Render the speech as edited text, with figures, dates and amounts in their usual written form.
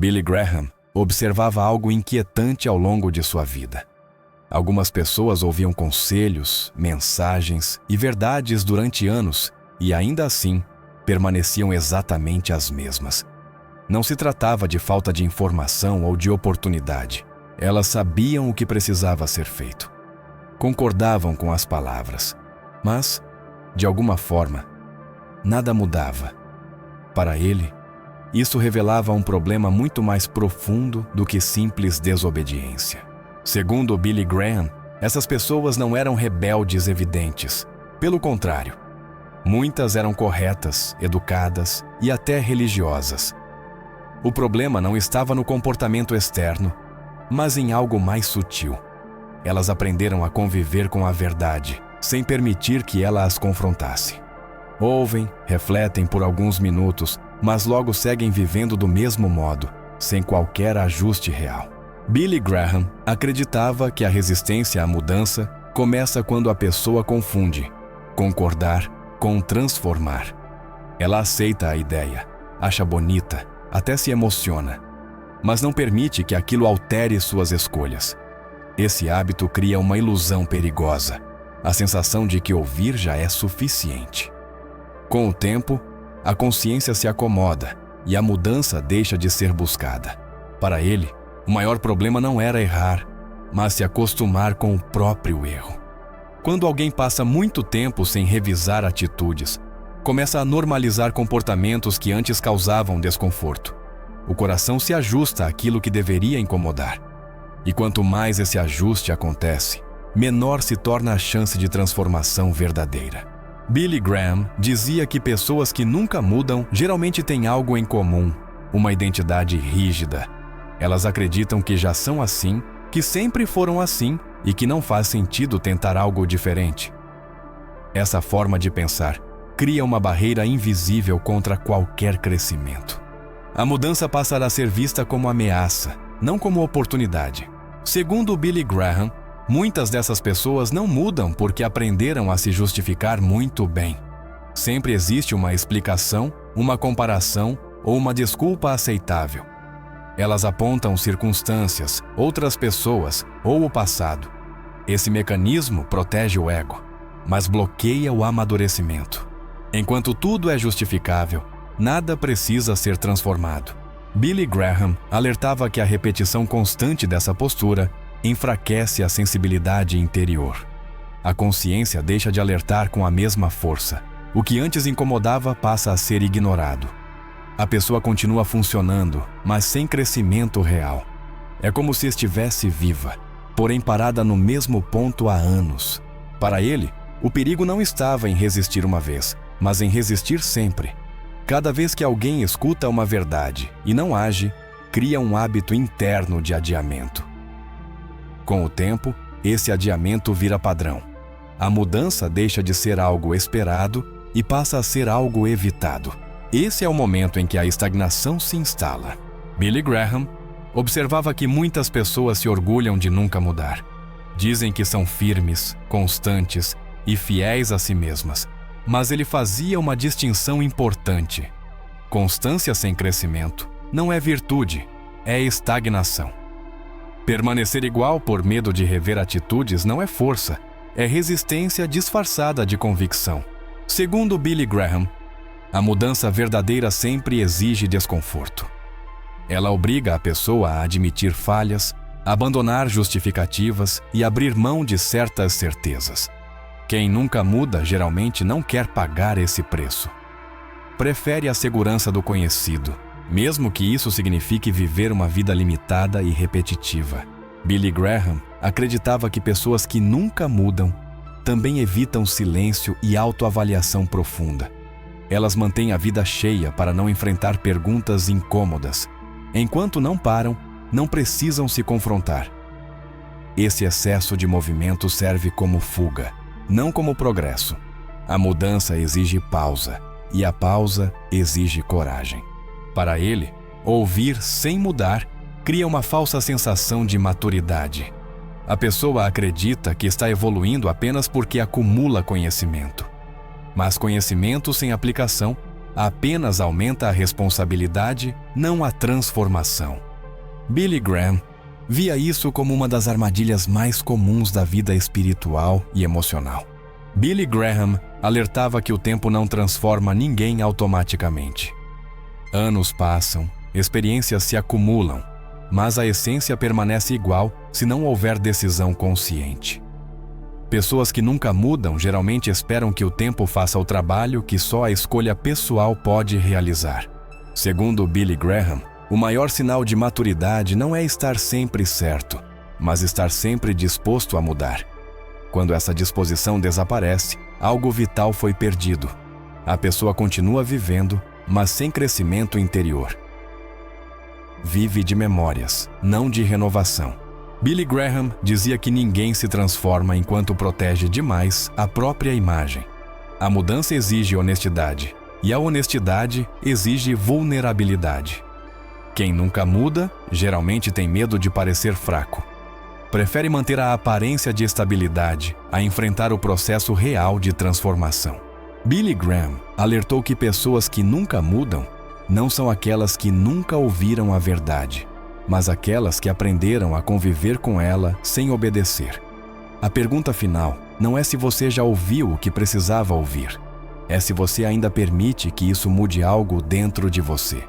Billy Graham observava algo inquietante ao longo de sua vida. Algumas pessoas ouviam conselhos, mensagens e verdades durante anos e, ainda assim, permaneciam exatamente as mesmas. Não se tratava de falta de informação ou de oportunidade. Elas sabiam o que precisava ser feito. Concordavam com as palavras, mas, de alguma forma, nada mudava. Para ele, isso revelava um problema muito mais profundo do que simples desobediência. Segundo Billy Graham, essas pessoas não eram rebeldes evidentes. Pelo contrário, muitas eram corretas, educadas e até religiosas. O problema não estava no comportamento externo, mas em algo mais sutil. Elas aprenderam a conviver com a verdade, sem permitir que ela as confrontasse. Ouvem, refletem por alguns minutos, mas logo seguem vivendo do mesmo modo, sem qualquer ajuste real. Billy Graham acreditava que a resistência à mudança começa quando a pessoa confunde concordar com transformar. Ela aceita a ideia, acha bonita, até se emociona, mas não permite que aquilo altere suas escolhas. Esse hábito cria uma ilusão perigosa, a sensação de que ouvir já é suficiente. Com o tempo, a consciência se acomoda e a mudança deixa de ser buscada. Para ele, o maior problema não era errar, mas se acostumar com o próprio erro. Quando alguém passa muito tempo sem revisar atitudes, começa a normalizar comportamentos que antes causavam desconforto. O coração se ajusta àquilo que deveria incomodar. E quanto mais esse ajuste acontece, menor se torna a chance de transformação verdadeira. Billy Graham dizia que pessoas que nunca mudam geralmente têm algo em comum, uma identidade rígida. Elas acreditam que já são assim, que sempre foram assim e que não faz sentido tentar algo diferente. Essa forma de pensar cria uma barreira invisível contra qualquer crescimento. A mudança passará a ser vista como ameaça, não como oportunidade. Segundo Billy Graham, muitas dessas pessoas não mudam porque aprenderam a se justificar muito bem. Sempre existe uma explicação, uma comparação ou uma desculpa aceitável. Elas apontam circunstâncias, outras pessoas ou o passado. Esse mecanismo protege o ego, mas bloqueia o amadurecimento. Enquanto tudo é justificável, nada precisa ser transformado. Billy Graham alertava que a repetição constante dessa postura enfraquece a sensibilidade interior. A consciência deixa de alertar com a mesma força. O que antes incomodava passa a ser ignorado. A pessoa continua funcionando, mas sem crescimento real. É como se estivesse viva, porém parada no mesmo ponto há anos. Para ele, o perigo não estava em resistir uma vez, mas em resistir sempre. Cada vez que alguém escuta uma verdade e não age, cria um hábito interno de adiamento. Com o tempo, esse adiamento vira padrão. A mudança deixa de ser algo esperado e passa a ser algo evitado. Esse é o momento em que a estagnação se instala. Billy Graham observava que muitas pessoas se orgulham de nunca mudar. Dizem que são firmes, constantes e fiéis a si mesmas. Mas ele fazia uma distinção importante. Constância sem crescimento não é virtude, é estagnação. Permanecer igual por medo de rever atitudes não é força, é resistência disfarçada de convicção. Segundo Billy Graham, a mudança verdadeira sempre exige desconforto. Ela obriga a pessoa a admitir falhas, abandonar justificativas e abrir mão de certas certezas. Quem nunca muda geralmente não quer pagar esse preço. Prefere a segurança do conhecido, mesmo que isso signifique viver uma vida limitada e repetitiva. Billy Graham acreditava que pessoas que nunca mudam também evitam silêncio e autoavaliação profunda. Elas mantêm a vida cheia para não enfrentar perguntas incômodas. Enquanto não param, não precisam se confrontar. Esse excesso de movimento serve como fuga, não como progresso. A mudança exige pausa, e a pausa exige coragem. Para ele, ouvir sem mudar cria uma falsa sensação de maturidade. A pessoa acredita que está evoluindo apenas porque acumula conhecimento. Mas conhecimento sem aplicação apenas aumenta a responsabilidade, não a transformação. Billy Graham via isso como uma das armadilhas mais comuns da vida espiritual e emocional. Billy Graham alertava que o tempo não transforma ninguém automaticamente. Anos passam, experiências se acumulam, mas a essência permanece igual se não houver decisão consciente. Pessoas que nunca mudam geralmente esperam que o tempo faça o trabalho que só a escolha pessoal pode realizar. Segundo Billy Graham, o maior sinal de maturidade não é estar sempre certo, mas estar sempre disposto a mudar. Quando essa disposição desaparece, algo vital foi perdido. A pessoa continua vivendo, mas sem crescimento interior. Vive de memórias, não de renovação. Billy Graham dizia que ninguém se transforma enquanto protege demais a própria imagem. A mudança exige honestidade, e a honestidade exige vulnerabilidade. Quem nunca muda, geralmente tem medo de parecer fraco. Prefere manter a aparência de estabilidade a enfrentar o processo real de transformação. Billy Graham alertou que pessoas que nunca mudam não são aquelas que nunca ouviram a verdade, mas aquelas que aprenderam a conviver com ela sem obedecer. A pergunta final não é se você já ouviu o que precisava ouvir, é se você ainda permite que isso mude algo dentro de você.